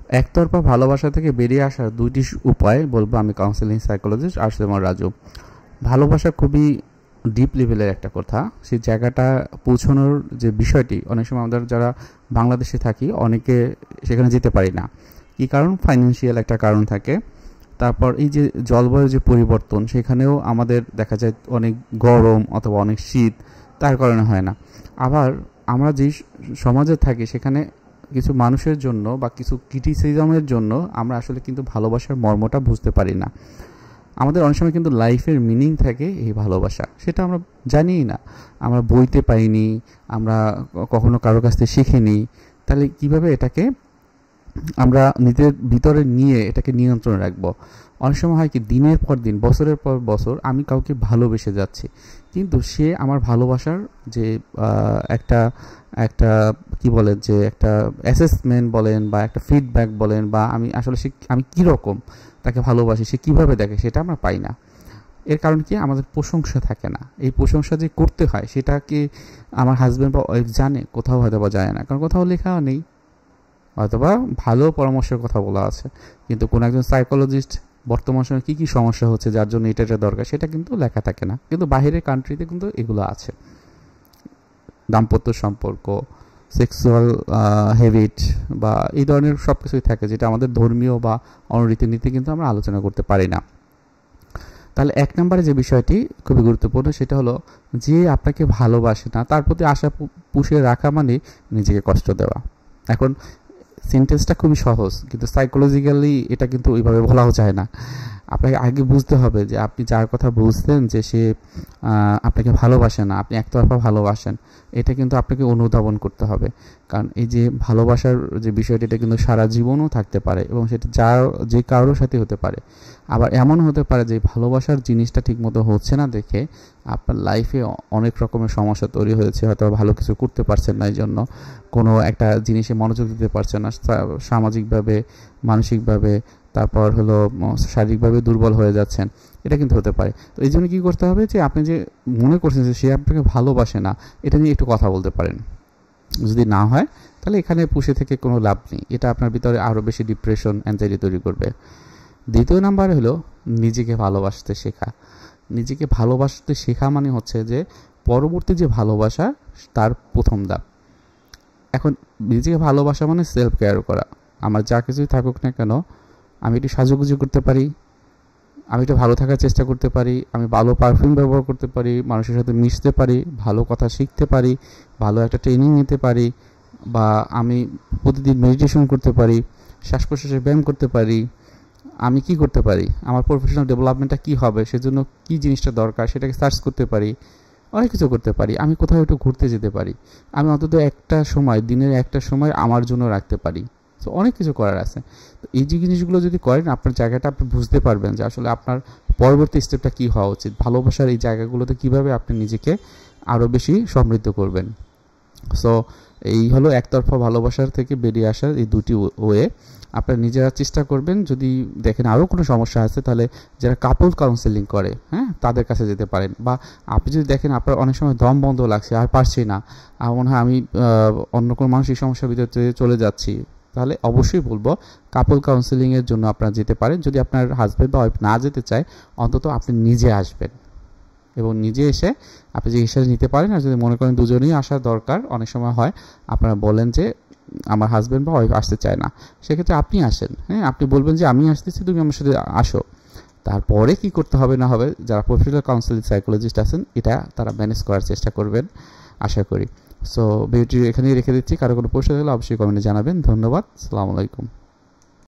একতরফা ভালোবাসা থেকে বেরিয়ে আসার দুইটি উপায় বলবো আমি কাউন্সেলিং সাইকোলজিস্ট আরসুমান রাজু। ভালোবাসা খুবই ডিপ লেভেলের একটা কথা। সেই জায়গাটা পৌঁছানোর যে বিষয়টি, অনেক সময় আমাদের যারা বাংলাদেশে থাকি অনেকে সেখানে যেতে পারি না। কী কারণ? ফাইন্যান্সিয়াল একটা কারণ থাকে। তারপর এই যে জলবায়ুর যে পরিবর্তন, সেখানেও আমাদের দেখা যায় অনেক গরম অথবা অনেক শীত, তার কারণে হয় না। আবার আমরা যেই সমাজে থাকি সেখানে কিছু মানুষের জন্য বা কিছু ক্রিটিসিজমের জন্য আমরা আসলে কিন্তু ভালোবাসার মর্মটা বুঝতে পারি না। আমাদের অনেক সময় কিন্তু লাইফের মিনিং থাকে এই ভালোবাসা, সেটা আমরা জানিই না, আমরা বইতে পাইনি, আমরা কখনো কারোর কাছ থেকে শিখিনি। তাহলে কিভাবে এটাকে আমরা নিজের ভিতরে নিয়ে এটাকে নিয়ন্ত্রণে রাখবো? অনেক সময় হয় কি, দিনের পর দিন, বছরের পর বছর আমি কাউকে ভালোবেসে যাচ্ছি, কিন্তু সে আমার ভালোবাসার যে একটা একটা কি বলে, যে একটা অ্যাসেসমেন্ট বলেন বা একটা ফিডব্যাক বলেন, বা আমি আসলে আমি কীরকম তাকে ভালোবাসি, সে কীভাবে দেখে, সেটা আমরা পাই না। এর কারণ কি? আমাদের প্রশংসা থাকে না। এই প্রশংসা যে করতে হয় সেটা কি আমার হাজব্যান্ড বা ওয়াইফ জানে? কোথাও হয়তো বা যায় না, কারণ কোথাও লেখা নেই। অথবা ভালো পরামর্শের কথা বলা আছে, কিন্তু কোনো একজন সাইকোলজিস্ট বর্তমান সময়ে কী কী সমস্যা হচ্ছে যার জন্য এটা দরকার সেটা কিন্তু লেখা থাকে না। কিন্তু বাইরের কান্ট্রিতে কিন্তু এগুলো আছে। দাম্পত্য সম্পর্ক, সেক্সুয়াল হ্যাবিট বা এই ধরনের সব কিছুই থাকে, যেটা আমাদের ধর্মীয় বা অনরীতিনীতি কিন্তু আমরা আলোচনা করতে পারি না। তাহলে এক নম্বরে যে বিষয়টি খুবই গুরুত্বপূর্ণ সেটা হলো, যে আপনাকে ভালোবাসে না তার প্রতি আশা পুষিয়ে রাখা মানে নিজেকে কষ্ট দেওয়া। এখন সেন্টেন্সটা খুবই সহজ, কিন্তু সাইকোলজিক্যালি এটা কিন্তু ওইভাবে বলাও যায় না। আপনাকে আগে বুঝতে হবে যে আপনি যার কথা বুঝতেন যে সে আপনাকে ভালোবাসে না, আপনি একতরফা ভালোবাসেন, এটা কিন্তু আপনাকে অনুধাবন করতে হবে। কারণ এই যে ভালোবাসার যে বিষয়টি, এটা কিন্তু সারা জীবনও থাকতে পারে এবং সেটা যে কারোর সাথে হতে পারে। আবার এমন হতে পারে যে ভালোবাসার জিনিসটা ঠিকমতো হচ্ছে না দেখে আপনার লাইফে অনেক রকমের সমস্যা তৈরি হয়েছে, হয়তো ভালো কিছু করতে পারছেন না, এই জন্য কোনো একটা জিনিসে মনোযোগ দিতে পারছেন না, সামাজিকভাবে, মানসিকভাবে, তারপর হলো শারীরিকভাবে দুর্বল হয়ে যাচ্ছেন, এটা কিন্তু হতে পারে। তো এই জন্য কী করতে হবে, যে আপনি যে মনে করছেন যে সে আপনাকে ভালোবাসে না, এটা নিয়ে একটু কথা বলতে পারেন। যদি না হয় তাহলে এখানে পুষে থেকে কোনো লাভ নেই, এটা আপনার ভিতরে আরও বেশি ডিপ্রেশন, অ্যাংজাইটি তৈরি করবে। দ্বিতীয় নাম্বার হলো নিজেকে ভালোবাসতে শেখা। নিজেকে ভালোবাসতে শেখা মানে হচ্ছে যে পরবর্তী যে ভালোবাসা তার প্রথম ধাপ। এখন নিজেকে ভালোবাসা মানে সেলফ কেয়ার করা। আমার যা কিছুই থাকুক না কেন, আমি একটু সাজুগুজু করতে পারি, আমি একটু ভালো থাকার চেষ্টা করতে পারি, আমি ভালো পারফিউম ব্যবহার করতে পারি, মানুষের সাথে মিশতে পারি, ভালো কথা শিখতে পারি, ভালো একটা ট্রেনিং নিতে পারি, বা আমি প্রতিদিন মেডিটেশন করতে পারি, শ্বাস প্রশ্বাসের ব্যায়াম করতে পারি। আমি কি করতে পারি, আমার প্রফেশনাল ডেভেলপমেন্টটা কী হবে, সেজন্য কী জিনিসটা দরকার সেটাকে সার্চ করতে পারি, অনেক কিছু করতে পারি। আমি কোথাও একটু ঘুরতে যেতে পারি, আমি অন্তত একটা সময়, দিনের একটা সময় আমার জন্য রাখতে পারি। তো অনেক কিছু করার আছে। তো এই যে জিনিসগুলো যদি করেন, আপনার জায়গাটা আপনি বুঝতে পারবেন যে আসলে আপনার পরবর্তী স্টেপটা কী হওয়া উচিত, ভালোবাসার এই জায়গাগুলোতে কীভাবে আপনি নিজেকে আরও বেশি সমৃদ্ধ করবেন। সো এই হলো একতরফা ভালোবাসার থেকে বেরিয়ে আসার এই দুটি ওয়ে। আপনারা নিজেরা চেষ্টা করবেন। যদি দেখেন আরও কোনো সমস্যা আছে, তাহলে যারা কাপল কাউন্সেলিং করে, হ্যাঁ, তাদের কাছে যেতে পারেন। বা আপনি যদি দেখেন আপনার অনেক সময় দম বন্ধ লাগছে, আর পারছি না, আমার মনে হয় আমি অন্য কোনো মানসিক সমস্যার ভিতরে চলে যাচ্ছি, তাহলে অবশ্যই বলবো কাপল কাউন্সেলিংয়ের জন্য আপনারা যেতে পারেন। যদি আপনার হাজব্যান্ড বা ওয়াইফ না যেতে চায়, অন্তত আপনি নিজে আসবেন এবং নিজে এসে আপনি চিকিৎসা নিতে পারেন। আর যদি মনে করেন দুজনেই আসা দরকার, অনেক সময় হয় আপনারা বলেন যে আমার হাজব্যান্ড বা ওয়াইফ আসতে চায় না, সেক্ষেত্রে আপনি আসেন। হ্যাঁ, আপনি বলবেন যে আমি আসতেছি, তুমি আমার সাথে আসো। তারপরে কি করতে হবে না হবে, যারা প্রফেশনাল কাউন্সেলিং সাইকোলজিস্ট আছেন, এটা তারা ম্যানেজ করার চেষ্টা করবেন আশা করি। সো ভিডিওটি এখানেই রেখে দিচ্ছি। কারো কোনো প্রশ্ন হলে অবশ্যই কমেন্টে জানাবেন। ধন্যবাদ। আসসালামু আলাইকুম।